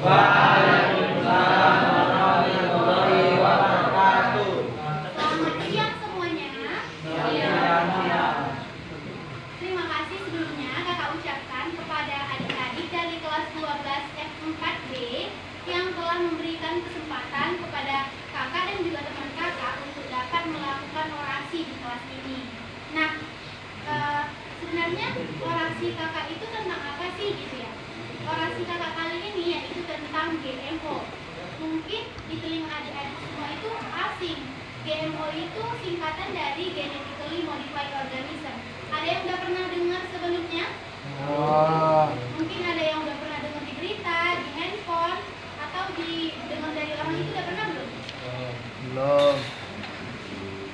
Waalaikumsalam warahmatullahi wabarakatuh. Selamat siang semuanya. Siang. Terima kasih sebelumnya kakak ucapkan kepada adik-adik dari kelas 12 F4B yang telah memberikan kesempatan kepada kakak dan juga teman kakak untuk dapat melakukan orasi di kelas ini. Nah, sebenarnya orasi kakak itu tentang apa sih gitu ya? Orasi kakak kali ini yaitu tentang GMO. Mungkin di telinga adik-adik semua itu asing. GMO itu singkatan dari Genetically Modified Organism. Ada yang udah pernah dengar sebelumnya? Mungkin ada yang udah pernah dengar di berita, di handphone, atau dengar dari orang itu udah pernah belum? Belum.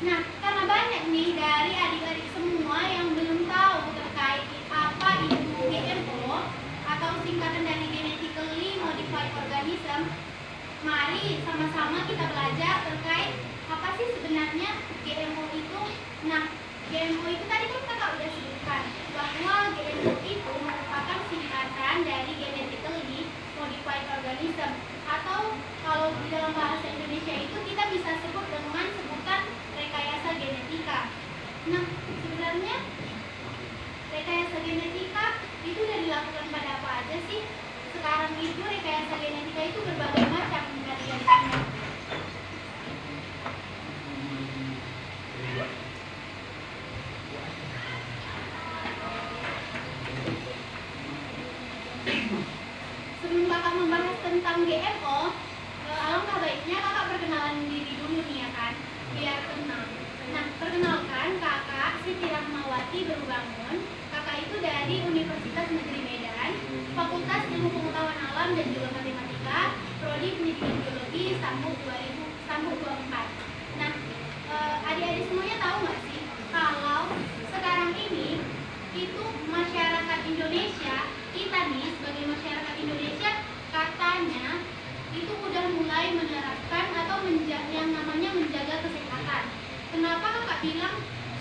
Nah, karena banyak nih dari adik-adik semua yang belum tahu terkait apa itu GMO atau singkatan dari Genetically Modified Organism, mari sama-sama kita belajar terkait apa sih sebenarnya GMO itu. Nah, GMO itu tadi kan kakak udah sebutkan bahwa GMO itu merupakan singkatan dari Genetically Modified Organism, atau kalau di dalam bahasa Indonesia itu kita bisa sebut dengan sebutan rekayasa genetika. Nah, sebenarnya rekayasa genetika itu udah dilakukan pada apa aja sih? Sekarang itu rekayasa genetika itu berbagai macam dari Sebelum kakak membahas tentang GMO, alangkah baiknya kakak perkenalan diri dulu nih ya kan, biar kenal. Nah, perkenalkan kakak Siti Rahmawati Berbangun. Kakak itu dari Universitas Negeri Medan, Fakultas Ilmu Pengetahuan Alam dan juga Matematika, Prodi Pendidikan Biologi Sambung 24. Nah, adik-adik semuanya tahu nggak sih kalau sekarang ini itu masyarakat Indonesia, kita nih sebagai masyarakat Indonesia katanya itu udah mulai menerapkan atau yang namanya menjaga kesehatan. Kenapa kakak bilang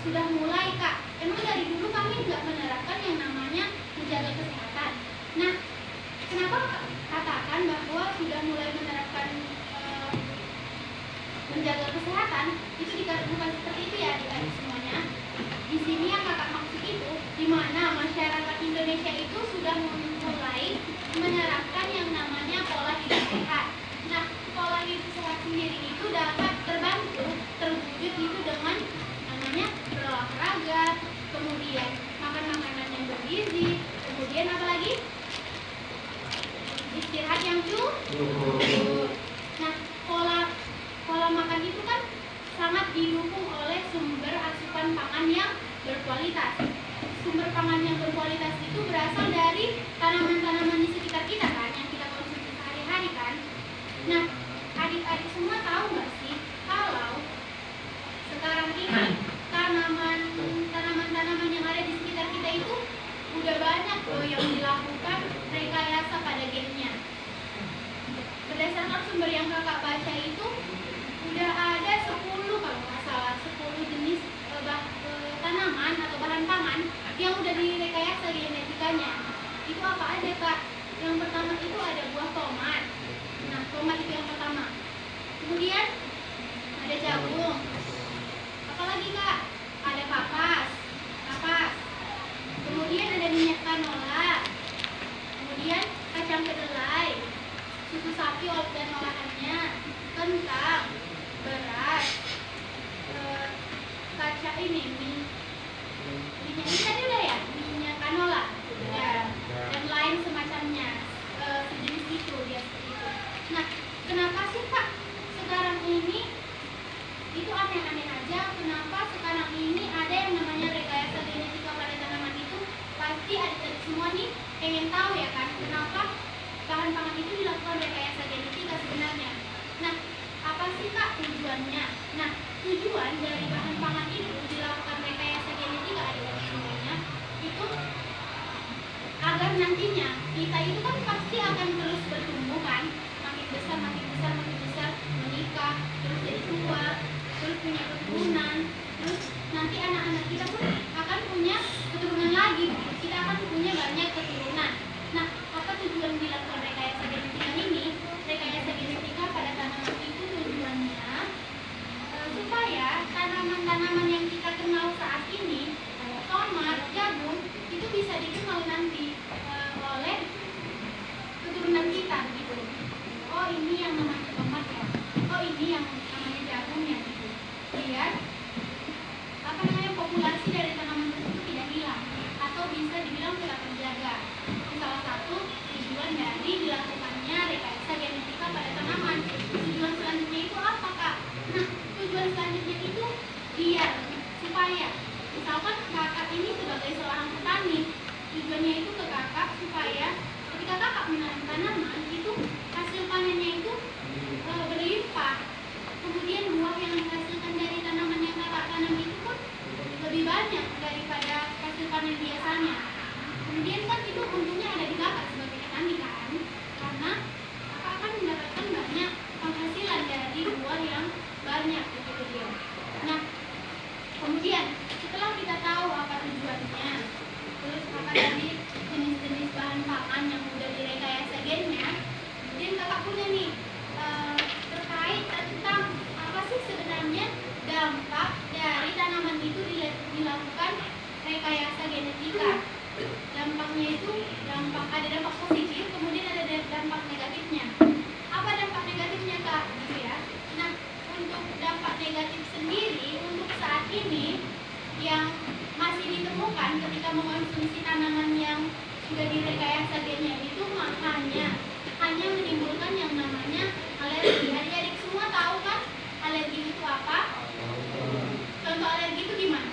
sudah mulai kak? Emang dari dulu kami nggak menerapkan yang namanya menjaga kesehatan. Nah, kenapa kakak katakan bahwa sudah mulai menerapkan menjaga kesehatan? Itu bukan seperti itu ya adik-adik semuanya. Di sini yang kakak maksud itu di mana masyarakat Indonesia itu sudah mulai menerapkan yang namanya pola hidup sehat. Nah, pola hidup sehat sendiri itu dapat terwujud itu dengan namanya berolahraga, kemudian makan makanan yang bergizi, kemudian apa lagi? Istirahat yang cukup. Nah, pola makan itu kan sangat didukung oleh sumber asupan pangan yang berkualitas. Sumber pangan yang berkualitas itu berasal dari tanaman-tanaman di sekitar kita kan, yang kita konsumsi sehari-hari kan. Nah, adik-adik semua tahu nggak sih kalau sekarang ini tanaman-tanaman yang ada di sekitar kita itu udah banyak loh yang dilakukan rekayasa pada gennya. Berdasarkan sumber yang kakak baca itu udah ada 10 kalau nggak salah 10 jenis tanaman atau bahan pangan yang udah direkayasa genetikanya. Itu apa aja kak? Yang pertama itu ada buah tomat. Nah, tomat itu yang pertama. Kemudian ada jagung. Apalagi kak? Ada kapas. Kemudian ada minyak canola. Kemudian kacang kedelai, susu sapi dan olahannya, kentang, beras, minyak ini tadi udah ya, minyak canola ya, dan lain semacamnya, sejenis itu dia seperti itu. Nah, kenapa sih kak sekarang ini itu aneh-aneh aja? Kenapa sekarang ini ada yang namanya rekayasa genetika pada tanaman itu? Pasti adik-adik semua nih pengen tahu ya kan, kenapa bahan pangan itu dilakukan rekayasa genetika sebenarnya. Nah, apa sih kak tujuannya? Nah, tujuan dari bahan pangan itu dilakukan rekayasa genetika adik-adik semuanya itu agar nantinya kita itu kan pasti akan terus bertumbuh kan, makin besar, menikah, terus jadi tua, terus punya keturunan, terus nanti anak-anak kita pun akan punya keturunan lagi, kita akan punya banyak keturunan. Nah, apa tujuan dilakukan rekayasa genetika ini? tujuan selanjutnya itu biar supaya misalkan kakak ini sebagai seorang petani, tujuannya itu ke kakak supaya ketika kakak menanam tanaman itu hasil panennya itu berlimpah. Kemudian buah yang dihasilkan dari tanaman yang kakak tanam itu pun lebih banyak daripada hasil panen biasanya. Kemudian kan itu untungnya ada di kakak sebagai petani kan, karena kakak akan mendapatkan banyak penghasilan dari buah yang banyak gitu dia. Nah, kemudian setelah kita tahu apa tujuannya, terus apa tadi jenis-jenis bahan pangan yang udah direkayasa gennya, kemudian kakak punya nih terkait tentang apa sih sebenarnya dampak dari tanaman itu dilakukan rekayasa genetika. Dampaknya itu ada dampak positif, kemudian ada dampak negatifnya. Apa dampak negatifnya kak? Gitu ya. Nah, untuk dampak negatif sendiri untuk saat ini yang masih ditemukan ketika mengonsumsi tanaman yang sudah direkayasa gennya itu hanya menimbulkan yang namanya alergi. Adik-adik semua tahu kan alergi itu apa? Contoh alergi itu gimana?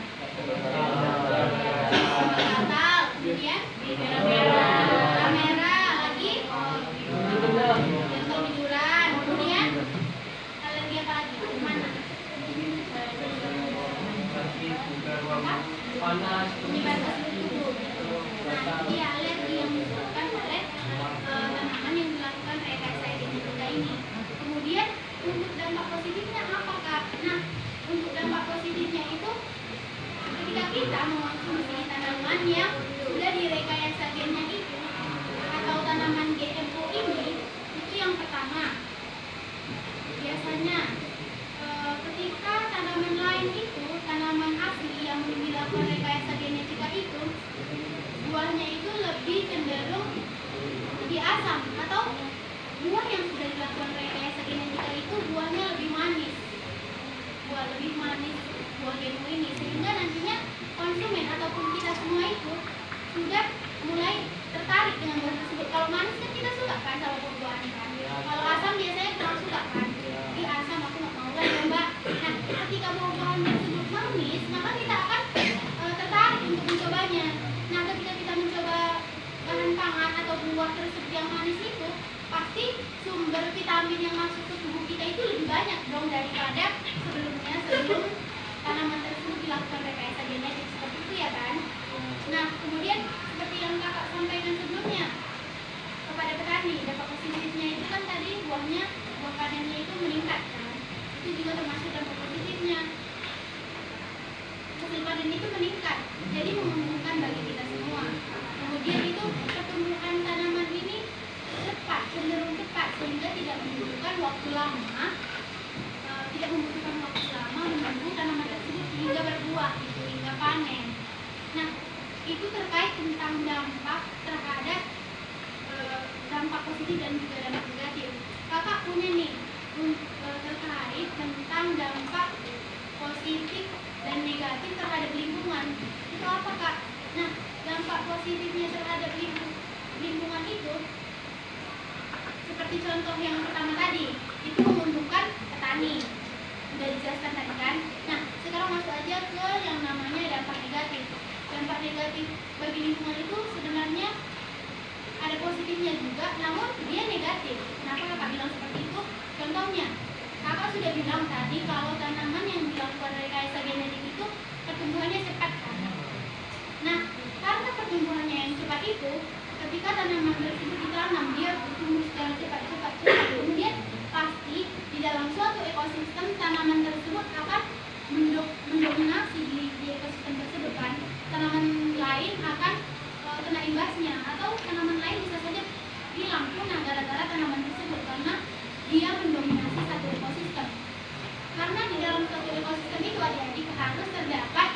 Gatal, kemudian merah, lagi gental biduran, kemudian alergi apa lagi? Mana? Panas, Penyebaran tubuh. Nah, dia alergi yang disebabkan oleh tanaman yang dilakukan rekayasa genetika ini. Kemudian untuk dampak positifnya apa kak? Nah, untuk dampak positifnya itu ketika kita mengonsumsi tanaman yang sudah direkayasa gennya itu atau tanaman GMO ini, itu yang pertama biasanya ketika tanaman lain itu tanaman asli yang dilakukan rekayasa genetika itu buahnya itu lebih cenderung lebih asam, atau buah yang sudah dilakukan rekayasa genetika itu buahnya lebih manis, buah GMO ini, sehingga nantinya konsumen ataupun kita semua itu sudah mulai tertarik dengan buah tersebut. Kalau manis kan kita suka kan sama buah-buahan kan, kalau asam biasanya kurang suka kan, di asam aku nggak mau lah coba. Nah, ketika buah-buahan tersebut manis, maka kita akan tertarik untuk mencobanya. Nah, ketika kita mencoba bahan pangan atau buah tersebut yang manis itu, pasti sumber vitamin yang masuk ke tubuh kita itu lebih banyak dong daripada sebelum tanaman tersebut dilakukan rekayasa genetik seperti itu ya kan. Nah, kemudian seperti yang kakak sampaikan sebelumnya kepada petani, dampak positifnya itu kan tadi buah panennya itu meningkat kan, itu juga termasuk dampak positifnya. Hasil panen itu meningkat, jadi menguntungkan bagi kita semua. Kemudian itu pertumbuhan tanaman ini cenderung cepat, sehingga tidak membutuhkan waktu lama menunggu tanaman tersebut hingga berbuah, hingga panen. Nah, itu terkait tentang dampak terhadap dampak positif dan juga dampak negatif. Kakak punya nih terkait tentang dampak positif dan negatif terhadap lingkungan. Itu apa kak? Nah, dampak positifnya terhadap lingkungan itu seperti contoh yang pertama tadi, itu menguntungkan petani, sudah dijelaskan tadi kan. Nah, sekarang masuk aja ke yang namanya dampak negatif. Dampak negatif bagi lingkungan itu sebenarnya ada positifnya juga, namun dia negatif. Kenapa kakak bilang seperti itu? Contohnya, kakak sudah bilang tadi kalau tanaman yang dilakukan rekayasa genetik itu pertumbuhannya cepat kan. Nah, karena pertumbuhannya yang cepat itu, ketika tanaman tersebut ditanam, dia bertumbuh secara cepat. Kemudian pasti di dalam suatu ekosistem tanaman tersebut akan mendominasi di ekosistem tersebut kan. Tanaman lain akan kena imbasnya, atau tanaman lain bisa saja hilang punah gara-gara tanaman tersebut karena dia mendominasi satu ekosistem. Karena di dalam suatu ekosistem itu adik-adik harus terdapat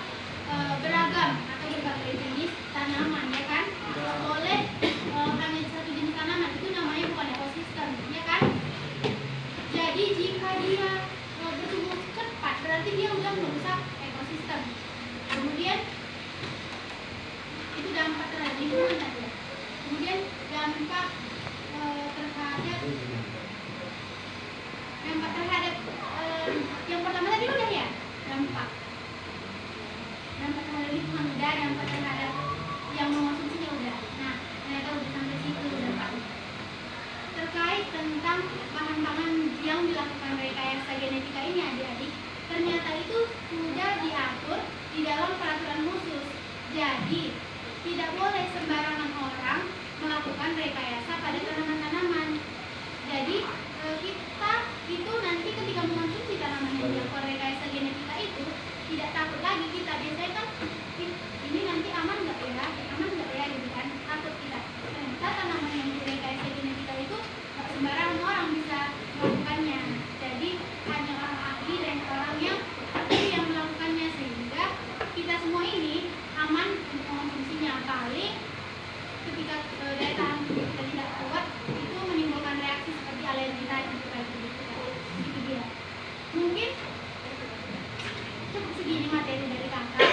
beragam atau berbagai jenis tanaman, ya kan? Boleh hanya satu jenis tanaman, itu namanya bukan ekosistem, ya kan? Jadi jika dia bertumbuh cepat, berarti dia udah merusak ekosistem. Kemudian itu dampak terhadap lingkungan tadi. Kemudian dampak terhadap yang pertama tadi udah ya. berdampak terhadap yang mengonsumsinya udah. Nah, mereka udah sampai situ udah tahu. Terkait tentang bahan-bahan yang dilakukan rekayasa genetika ini adik-adik, ternyata itu sudah diatur di dalam peraturan khusus. Jadi tidak boleh sembarangan orang melakukan rekayasa pada tanaman-tanaman. Jadi kita itu nanti ketika mengonsumsi tanaman yang dilakukan rekayasa genetika itu tidak takut lagi kita. Biasanya kan ini nanti aman nggak ya gitu kan, takut kita. Ternyata tanaman yang direkayasa genetika itu nggak sembarangan orang bisa melakukannya. Jadi hanya orang ahli dan orang yang ahli yang melakukannya, sehingga kita semua ini aman untuk mengonsumsinya. Paling ketika daya tahan tubuh kita tidak kuat itu menimbulkan reaksi seperti alergi tadi gitu dia. Mungkin cukup segini materi dari kakak.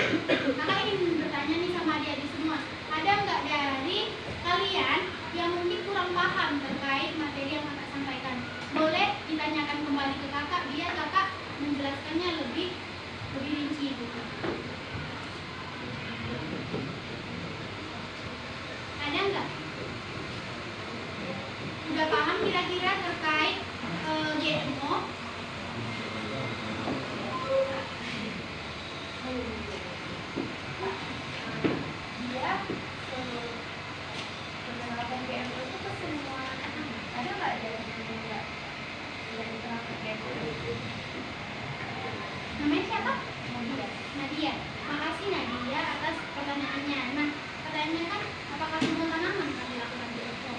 Kakak ingin bertanya nih sama adik-adik semua, ada nggak dari kalian yang mungkin kurang paham terkait materi yang kakak sampaikan? Boleh ditanyakan kembali ke kakak biar kakak menjelaskannya lebih rinci gitu. Ada nggak? Udah paham kira-kira terkait GMO? Dia mengenalkan GMO itu ke semua. Ada nggak dari yang diterapkan GMO? Namanya siapa? Nadia. Makasih Nadia atas pertanyaannya. Nah, pertanyaannya kan apakah semua tanaman akan dilakukan GMO?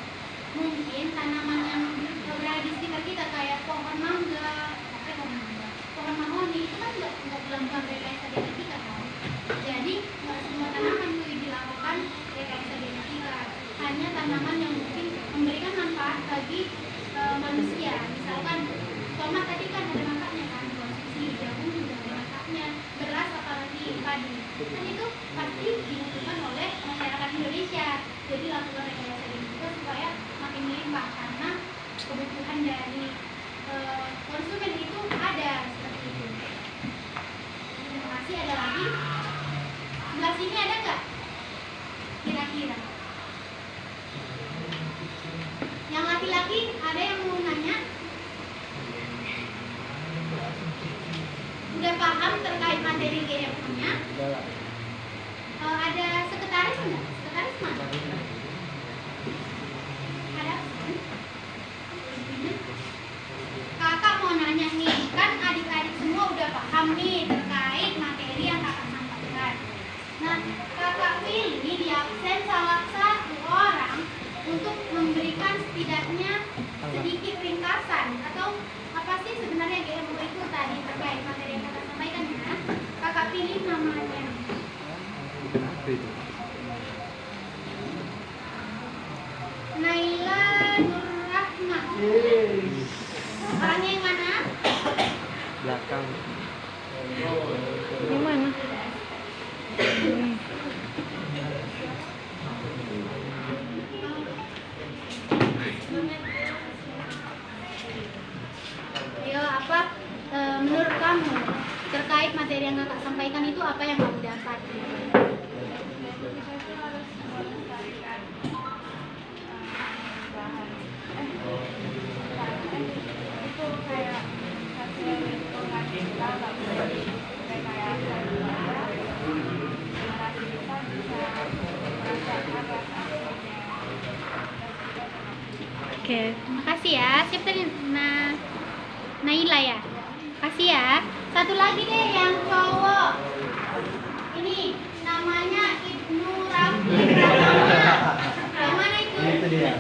Mungkin tanaman yang berada di sekitar kita kayak pohon mangga, pohon mahoni itu kan nggak dilakukan rekayasa genetika kan? Jadi nggak semua tanaman itu dilakukan rekayasa genetika. Hanya tanaman yang mungkin memberikan manfaat bagi manusia. Misalkan tomat tadi kan ada manfaatnya kan, konsumsi jagung juga ada manfaatnya, beras apalagi padi. Kan itu pasti dibutuhkan oleh masyarakat Indonesia. Jadi lakukan rekayasa genetika supaya makin melimpah karena kebutuhan dari konsumen itu ada seperti itu. Terima kasih. Ada lagi? Sebelah sini ada nggak? Kira-kira? Yang laki-laki ada yang mau nanya? Udah paham terkait materi GMO-nya? Ada sekretaris enggak? Sekretaris mana? Ada? Kakak mau nanya nih, kan adik-adik semua udah paham nih terkait materi yang kakak sampaikan. Nah, kakak pilih di absen salah satu orang untuk memberikan setidaknya sedikit ringkasan atau apa sih sebenarnya GMO itu tadi terkait materi yang kakak sampaikan ya. Kakak pilih namanya. Naila Nurrahma. Orangnya yang mana? Belakang. Yang mana? Ayo, apa menurut kamu terkait materi yang kakak sampaikan itu apa yang kamu dapat? Itu kayak hasil lingkungan kita nggak bisa direkayasa juga. Generasi kita bisa merasakan rasa aslinya. Oke, makasih ya. Siap tadi Naila ya. Kasih ya. Satu lagi deh yang cowok. Ini namanya Ibnu Rafi Pratama. Yang mana itu? Itu dia.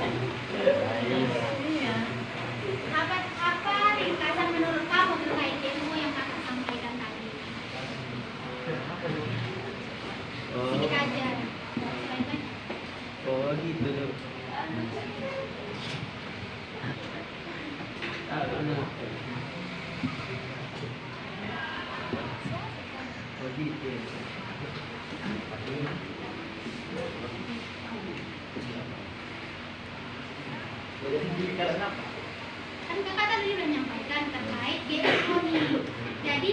Apa ringkasan menurut kamu terkait ilmu yang kakak sampaikan tadi? Sedikit aja. Selain Oh gitu tuh. Oh gitu. kan kakak tadi udah menyampaikan terkait GMO nih. Jadi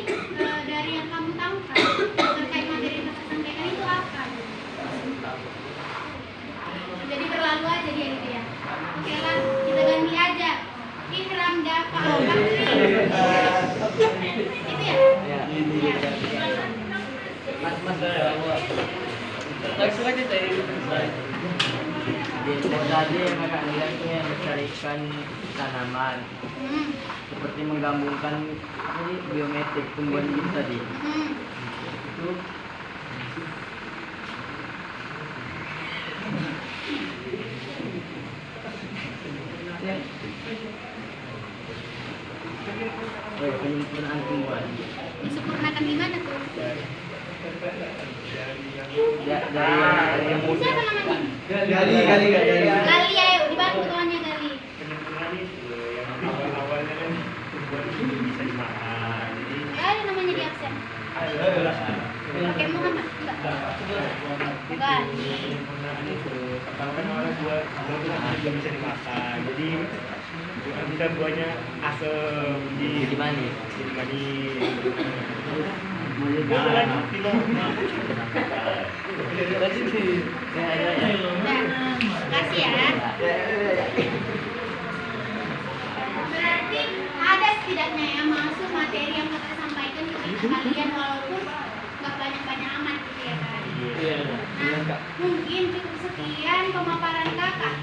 dari yang kamu tahu kan terkait materi yang kakak sampaikan itu apa? Langsung aja saya. Di tadi kakak bilang tuh yang melestarikan tanaman Hmm. seperti menggabungkan apa sih biometrik tumbuhan hidup tadi. Itu ya. Oh ya, penyempurnaan tumbuhan. Disempurnakan gimana tuh? Ya, dari yang muda. Siapa namanya? Gali. Gali, ayo dibantu kawannya Gali. Penyempurnaan itu yang awal-awalnya kan tumbuhan itu bisa dimakan. Jadi Gak ada namanya di absen. Pakai Muhammad? Enggak. Bukan. penyempurnaan itu pertama kan awalnya buah itu belum bisa dimakan. Jadi bisa buahnya asam Jadi manis. jadi manis. Nah, lanjut di bawah. Ya, ya. Nah, kasih ya. Berarti ada setidaknya ya masuk materi yang kakak sampaikan kepada kalian walaupun nggak banyak-banyak amat gitu ya kan. Iya. Nah, mungkin cukup sekian pemaparan kakak